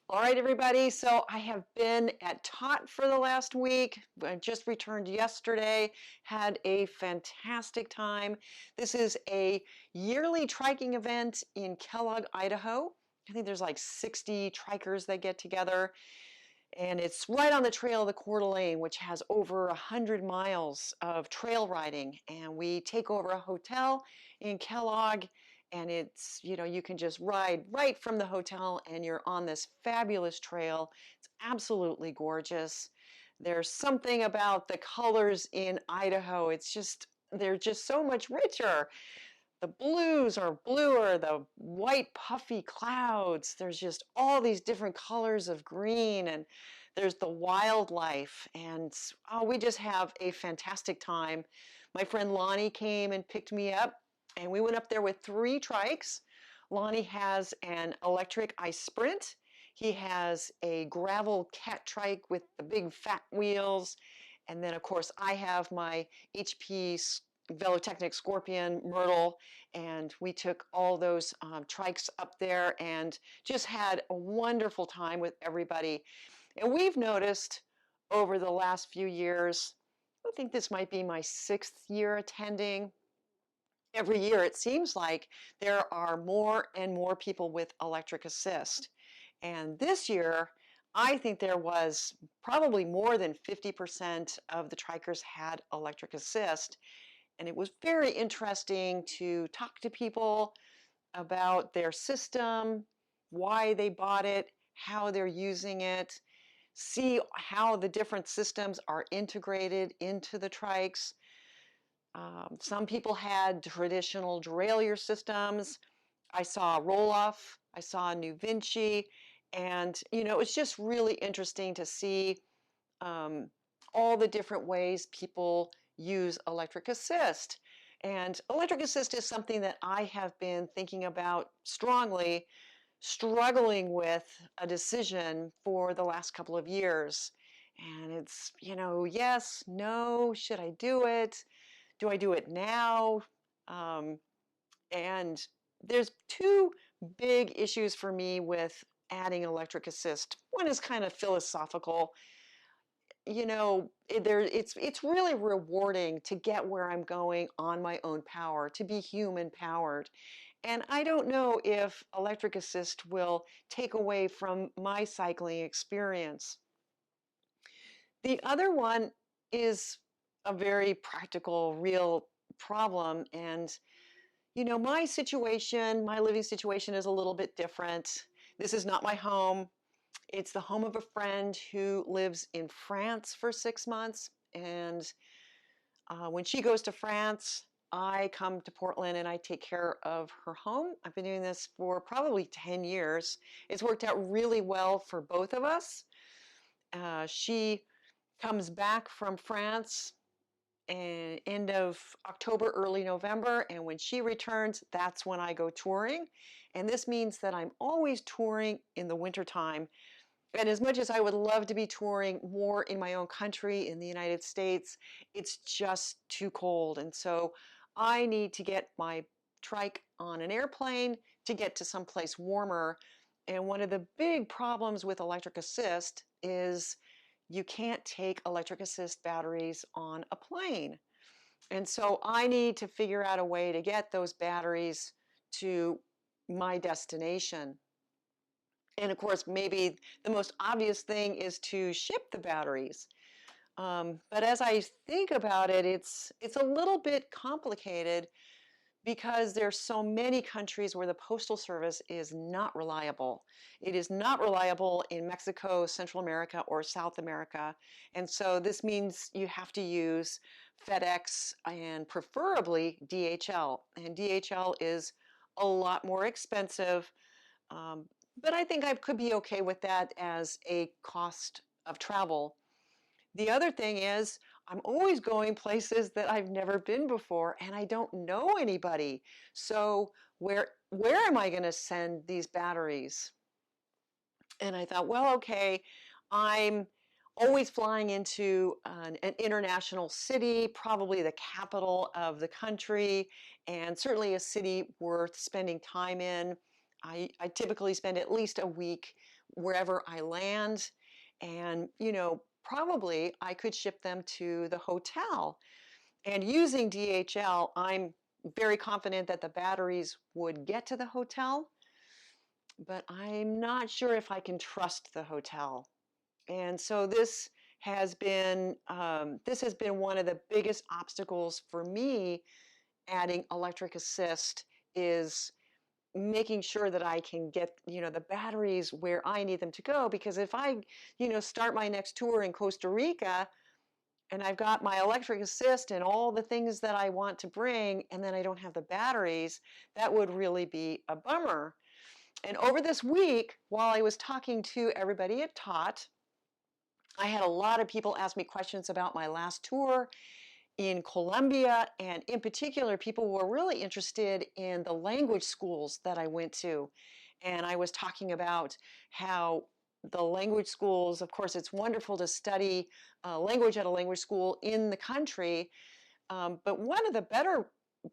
All right, everybody. So I have been at Tot for the last week. I just returned yesterday, had a fantastic time. This is a yearly triking event in Kellogg, Idaho. I think there's like 60 trikers that get together, and it's right on the trail of the Coeur d'Alene, which has over 100 miles of trail riding. And we take over a hotel in Kellogg, and it's, you can just ride right from the hotel and you're on this fabulous trail. It's absolutely gorgeous. There's something about the colors in Idaho. They're just so much richer. The blues are bluer, the white puffy clouds. There's just all these different colors of green, and there's the wildlife. And we just have a fantastic time. My friend Lonnie came and picked me up, and we went up there with 3 trikes. Lonnie has an electric ice sprint. He has a gravel cat trike with the big fat wheels. And then, of course, I have my HP Velotechnic Scorpion, Myrtle, and we took all those trikes up there and just had a wonderful time with everybody. And we've noticed over the last few years, I think this might be my 6th year attending. Every year it seems like there are more and more people with electric assist. And this year, I think there was probably more than 50% of the trikers had electric assist. And it was very interesting to talk to people about their system, why they bought it, how they're using it, see how the different systems are integrated into the trikes. Some people had traditional derailleur systems. I saw a roll-off, I saw a New Vinci, and it's just really interesting to see all the different ways people use electric assist. And electric assist is something that I have been thinking about strongly, struggling with a decision for the last couple of years. And it's, yes, no, should I do it? Do I do it now? And there's 2 big issues for me with adding electric assist. One is kind of philosophical. It's really rewarding to get where I'm going on my own power, to be human powered. And I don't know if electric assist will take away from my cycling experience. The other one is a very practical, real problem. And, my situation, my living situation is a little bit different. This is not my home. It's the home of a friend who lives in France for 6 months. And when she goes to France, I come to Portland and I take care of her home. I've been doing this for probably 10 years. It's worked out really well for both of us. She comes back from France end of October, early November, and when she returns, that's when I go touring. And this means that I'm always touring in the wintertime. And as much as I would love to be touring more in my own country, in the United States, it's just too cold. And so I need to get my trike on an airplane to get to someplace warmer. And one of the big problems with electric assist is you can't take electric assist batteries on a plane. And so I need to figure out a way to get those batteries to my destination. And of course, maybe the most obvious thing is to ship the batteries. But as I think about it, it's a little bit complicated because there's so many countries where the postal service is not reliable. It is not reliable in Mexico, Central America, or South America. And so this means you have to use FedEx and preferably DHL. And DHL is a lot more expensive, but I think I could be okay with that as a cost of travel. The other thing is I'm always going places that I've never been before and I don't know anybody. So where am I going to send these batteries? And I thought, well, okay, I'm always flying into an international city, probably the capital of the country, and certainly a city worth spending time in. I typically spend at least a week wherever I land. And, probably I could ship them to the hotel. And using DHL, I'm very confident that the batteries would get to the hotel, but I'm not sure if I can trust the hotel. And so this has been one of the biggest obstacles for me adding electric assist, is making sure that I can get, the batteries where I need them to go. Because if I, start my next tour in Costa Rica and I've got my electric assist and all the things that I want to bring, and then I don't have the batteries, that would really be a bummer. And over this week, while I was talking to everybody at Tot, I had a lot of people ask me questions about my last tour in Colombia, and in particular, people were really interested in the language schools that I went to. And I was talking about how the language schools, of course, it's wonderful to study language at a language school in the country, but one of the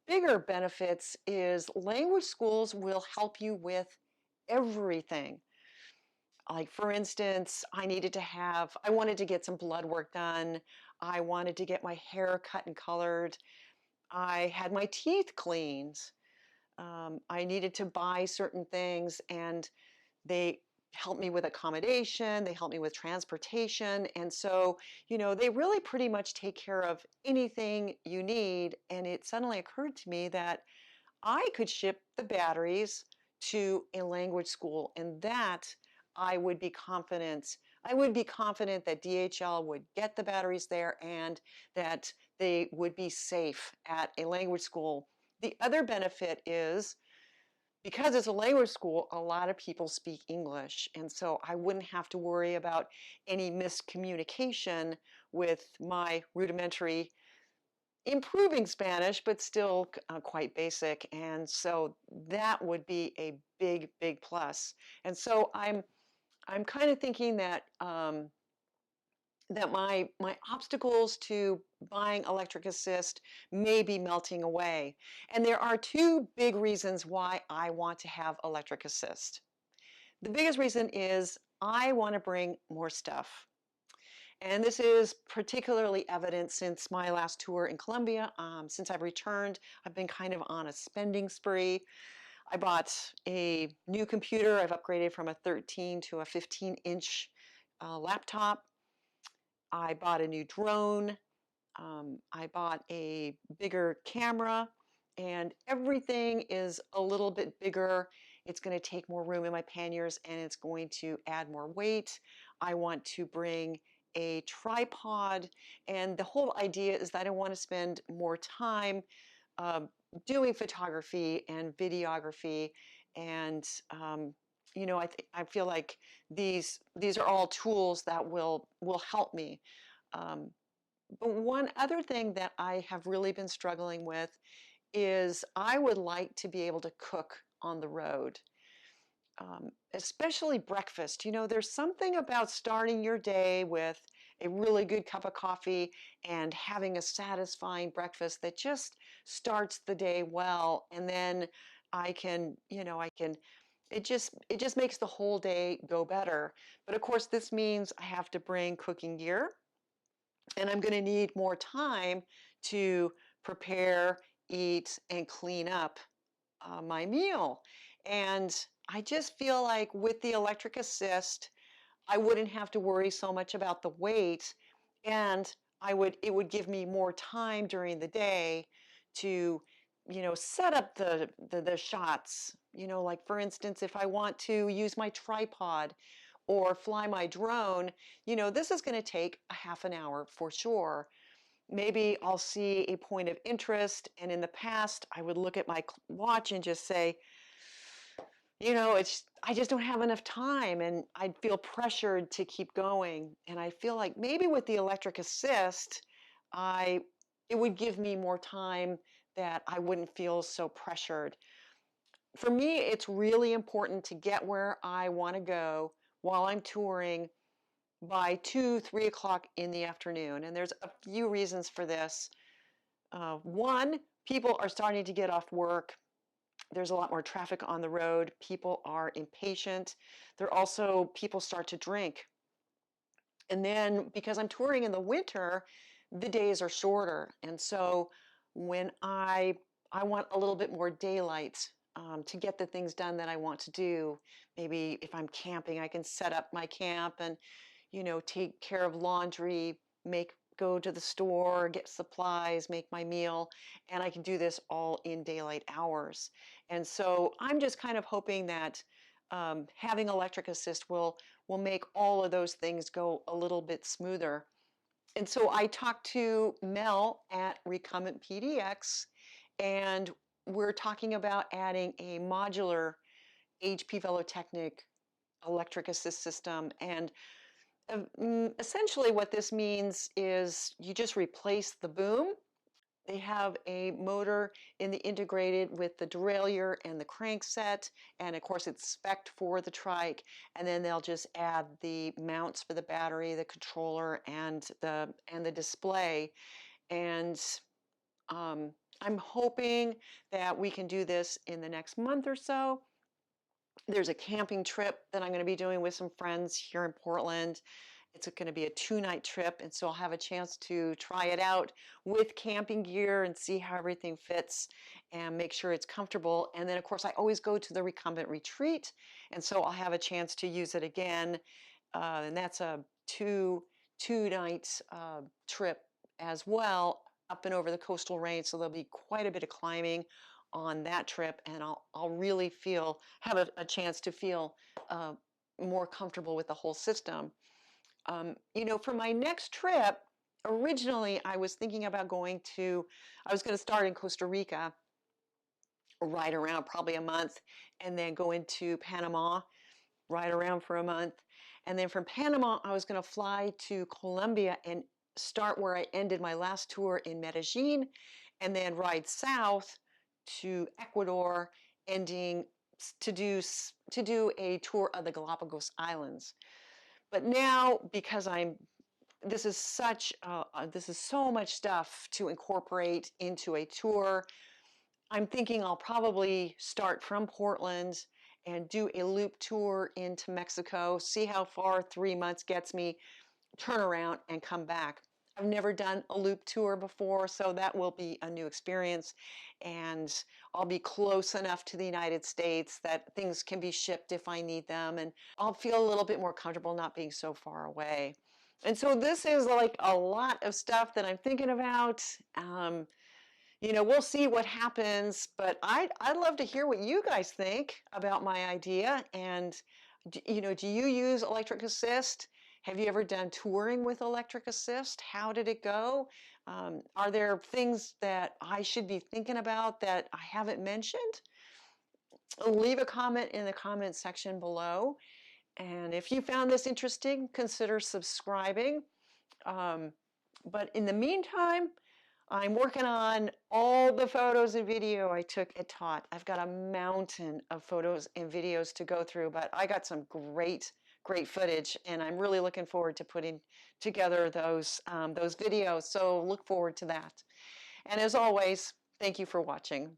bigger benefits is language schools will help you with everything. Like, for instance, I wanted to get some blood work done. I wanted to get my hair cut and colored. I had my teeth cleaned. I needed to buy certain things, and they helped me with accommodation. They helped me with transportation. And so, they really pretty much take care of anything you need. And it suddenly occurred to me that I could ship the batteries to a language school, and that I would be confident. I would be confident that DHL would get the batteries there and that they would be safe at a language school. The other benefit is, because it's a language school, a lot of people speak English, and so I wouldn't have to worry about any miscommunication with my rudimentary, improving Spanish, but still quite basic. And so that would be a big, big plus. And so I'm kind of thinking that that my obstacles to buying electric assist may be melting away. And there are two big reasons why I want to have electric assist. The biggest reason is I want to bring more stuff. And this is particularly evident since my last tour in Colombia. Since I've returned, I've been kind of on a spending spree. I bought a new computer. I've upgraded from a 13 to a 15-inch laptop. I bought a new drone. I bought a bigger camera, and everything is a little bit bigger. It's going to take more room in my panniers, and it's going to add more weight. I want to bring a tripod, and the whole idea is that I want to spend more time uh, doing photography and videography, and I feel like these are all tools that will help me. Um, but one other thing that I have really been struggling with is I would like to be able to cook on the road, especially breakfast. There's something about starting your day with a really good cup of coffee and having a satisfying breakfast that just starts the day well. And then it just makes the whole day go better. But of course, this means I have to bring cooking gear, and I'm going to need more time to prepare, eat, and clean up my meal. And I just feel like with the electric assist, I wouldn't have to worry so much about the weight, and it would give me more time during the day to, set up the shots. Like, for instance, if I want to use my tripod or fly my drone, this is going to take a half an hour for sure. Maybe I'll see a point of interest, and in the past, I would look at my watch and just say, I just don't have enough time, and I'd feel pressured to keep going. And I feel like maybe with the electric assist, it would give me more time, that I wouldn't feel so pressured. For me, it's really important to get where I want to go while I'm touring by 2, 3 o'clock in the afternoon. And there's a few reasons for this. One, people are starting to get off work there's a lot more traffic on the road. People are impatient. People start to drink. And then because I'm touring in the winter, the days are shorter. And so when I want a little bit more daylight to get the things done that I want to do. Maybe if I'm camping, I can set up my camp and, take care of laundry, go to the store, get supplies, make my meal, and I can do this all in daylight hours. And so I'm just kind of hoping that having electric assist will make all of those things go a little bit smoother. And so I talked to Mel at Recumbent PDX, and we're talking about adding a modular HP Velotechnic electric assist system. And essentially what this means is you just replace the boom. They have a motor integrated with the derailleur and the crankset, and of course it's spec'd for the trike, and then they'll just add the mounts for the battery, the controller, and the display. And I'm hoping that we can do this in the next month or so. There's a camping trip that I'm going to be doing with some friends here in Portland. It's going to be a 2-night trip, and so I'll have a chance to try it out with camping gear and see how everything fits and make sure it's comfortable. And then, of course, I always go to the recumbent retreat, and so I'll have a chance to use it again. And that's a two-night trip as well, up and over the coastal range. So there'll be quite a bit of climbing on that trip, and I'll really have a chance to feel more comfortable with the whole system. For my next trip, originally I was thinking about I was going to start in Costa Rica, ride around probably a month, and then go into Panama, ride around for a month. And then from Panama, I was going to fly to Colombia and start where I ended my last tour in Medellin, and then ride south to Ecuador, ending to do a tour of the Galapagos Islands. But now, because this is so much stuff to incorporate into a tour, I'm thinking I'll probably start from Portland and do a loop tour into Mexico, see how far 3 months gets me, turn around and come back. I've never done a loop tour before, so that will be a new experience, and I'll be close enough to the United States that things can be shipped if I need them, and I'll feel a little bit more comfortable not being so far away. And so this is like a lot of stuff that I'm thinking about. We'll see what happens, but I'd love to hear what you guys think about my idea. And do you use electric assist? Have you ever done touring with electric assist? How did it go? Are there things that I should be thinking about that I haven't mentioned? Leave a comment in the comment section below. And if you found this interesting, consider subscribing. But in the meantime, I'm working on all the photos and video I took at Tot. I've got a mountain of photos and videos to go through, but I got some great footage, and I'm really looking forward to putting together those videos. So look forward to that. And as always, thank you for watching.